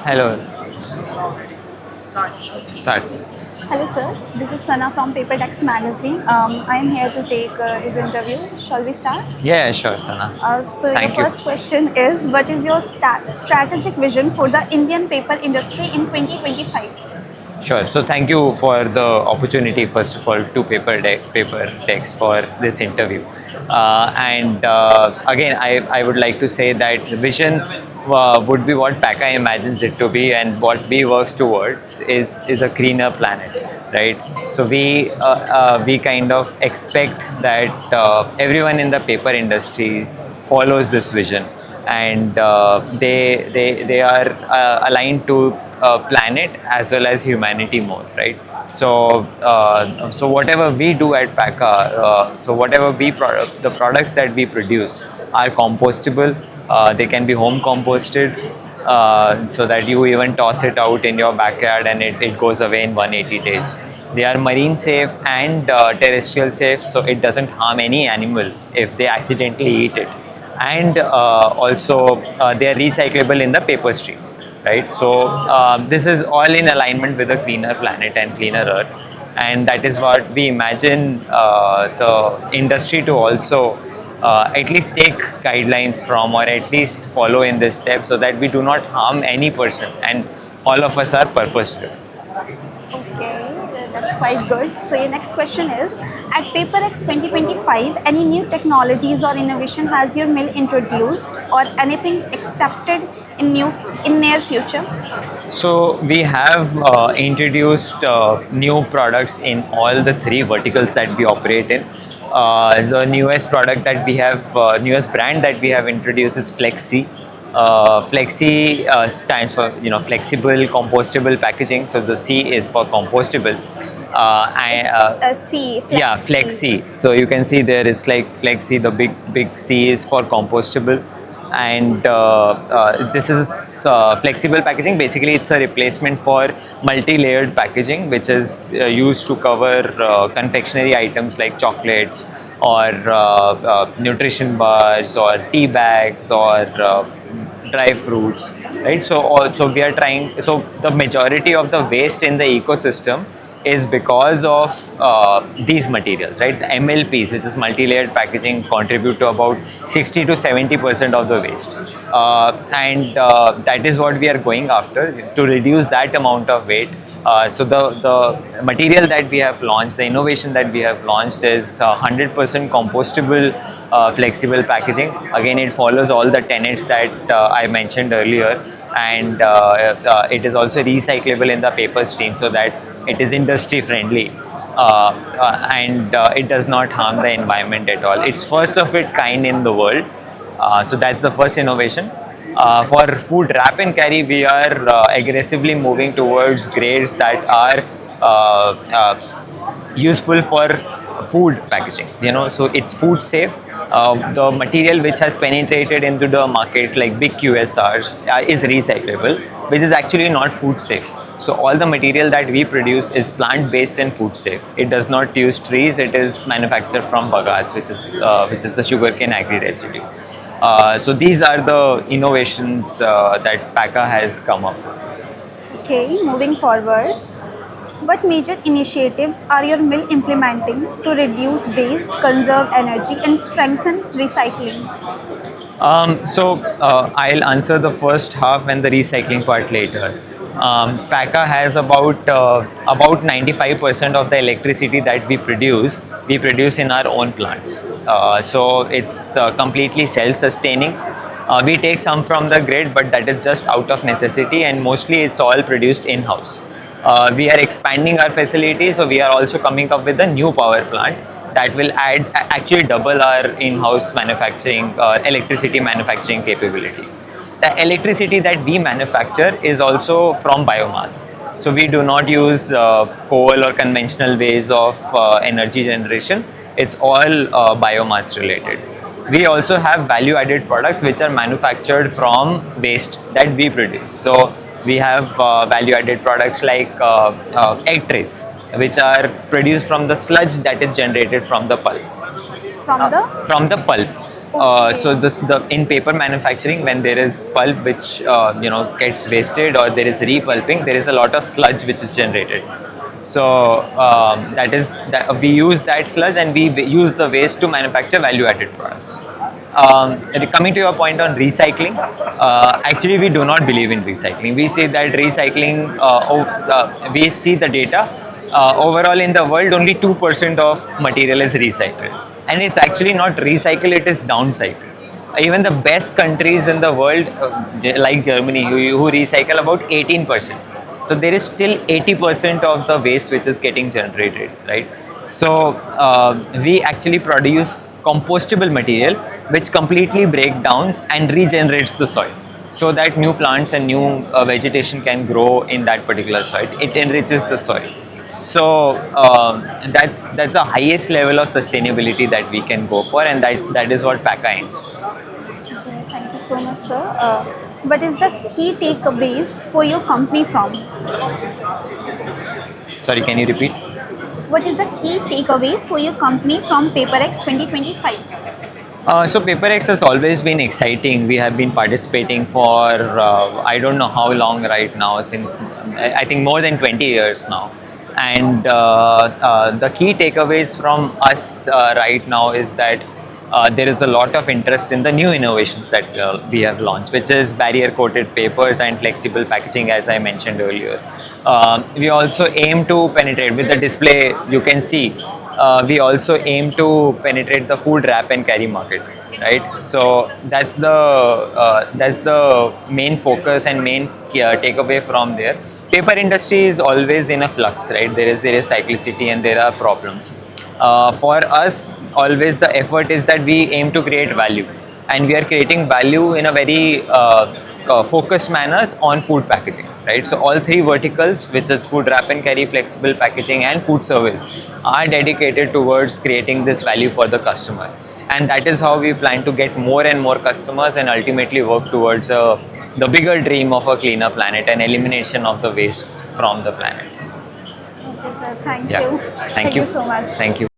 Hello. Start. Hello, sir. This is Sana from PAPERDESK magazine. I am here to take this interview. Shall we start? Yeah, sure, Sana. So, the Thank you. first question is, what is your strategic vision for the Indian paper industry in 2025? Sure. So thank you for the opportunity, first of all, to paper text for this interview. And again, I would like to say that vision would be what Pakka imagines it to be, and what we works towards is a greener planet, right? So we kind of expect that everyone in the paper industry follows this vision, and they are aligned to planet as well as humanity more, right? So whatever we do at Pakka, so whatever the products that we produce are compostable. They can be home composted, so that you even toss it out in your backyard and it goes away in 180 days. They are marine safe and terrestrial safe, so it doesn't harm any animal if they accidentally eat it. And also they are recyclable in the paper stream, right? So this is all in alignment with a cleaner planet and cleaner earth, and that is what we imagine the industry to also at least take guidelines from, or at least follow in this step, so that we do not harm any person and all of us are purpose driven. Okay, that's quite good. So, your next question is, at Paperex 2025, any new technologies or innovation has your mill introduced, or anything accepted in near future? So we have introduced new products in all the three verticals that we operate in. The newest product that we have, newest brand that we have introduced is Flexi. Flexi stands for flexible compostable packaging. So the C is for compostable. C, Yeah, flexi. Flexi. So you can see there is like Flexi. The big C is for compostable, and this is flexible packaging. Basically, it's a replacement for multi-layered packaging, which is used to cover confectionery items like chocolates, or nutrition bars, or tea bags, or dry fruits, right? So also we are trying. So the majority of the waste in the ecosystem is because of these materials, right? The MLPs, which is multi-layered packaging, contribute to about 60 to 70% of the waste, and that is what we are going after, to reduce that amount of weight. So the material that we have launched, the innovation that we have launched, is 100% compostable, flexible packaging. Again, it follows all the tenets that I mentioned earlier, and it is also recyclable in the paper stream, so that it is industry friendly, and it does not harm the environment at all. It's first of its kind in the world. So that's the first innovation. For food wrap and carry, we are aggressively moving towards grades that are useful for food packaging. So it's food safe. The material which has penetrated into the market, like big QSRs, is recyclable, which is actually not food safe. So all the material that we produce is plant based and food safe. It does not use trees. It is manufactured from bagasse, which is the sugarcane agri residue. So these are the innovations that Pakka has come up with. Okay, moving forward. What major initiatives are your mill implementing to reduce waste, conserve energy, and strengthen recycling? So I'll answer the first half and the recycling part later. Pakka has about 95% of the electricity that we produce in our own plants. So it's completely self-sustaining. We take some from the grid, but that is just out of necessity, and mostly it's all produced in-house. We are expanding our facility, so we are also coming up with a new power plant that will actually double our in-house manufacturing, electricity manufacturing capability. The electricity that we manufacture is also from biomass. So we do not use coal or conventional ways of energy generation. It's all biomass related. We also have value added products which are manufactured from waste that we produce. So we have value added products like egg trays, which are produced from the sludge that is generated from the pulp. From the From the pulp. So in paper manufacturing, when there is pulp which gets wasted or there is repulping, there is a lot of sludge which is generated. So we use that sludge and we use the waste to manufacture value-added products. Coming to your point on recycling, actually we do not believe in recycling. We say that recycling, we see the data. Overall in the world, only 2% of material is recycled. And it's actually not recycled, it is downcycled. Even the best countries in the world, like Germany, who recycle about 18%. So there is still 80% of the waste which is getting generated, right? So we actually produce compostable material which completely breaks down and regenerates the soil, so that new plants and new vegetation can grow in that particular soil. It enriches the soil. So that's the highest level of sustainability that we can go for, and that is what Pakka aims. Okay, thank you so much, sir. What is the key takeaways for your company from? Sorry, can you repeat? What is the key takeaways for your company from PaperX 2025? So Paperex has always been exciting. We have been participating for I don't know how long right now, since I think more than 20 years now. And the key takeaways from us right now is that there is a lot of interest in the new innovations that we have launched, which is barrier coated papers and flexible packaging, as I mentioned earlier. We also aim to penetrate with the display. You can see we also aim to penetrate the food wrap and carry market, right? So that's the main focus and main takeaway from there. Paper industry is always in a flux, right? There is cyclicity and there are problems. For us, always the effort is that we aim to create value, and we are creating value in a very focused manners on food packaging, right? So all three verticals, which is food wrap and carry, flexible packaging and food service, are dedicated towards creating this value for the customer. And that is how we plan to get more and more customers and ultimately work towards the bigger dream of a cleaner planet and elimination of the waste from the planet. Okay, sir. Thank Yeah. you. Thank you So much. Thank you.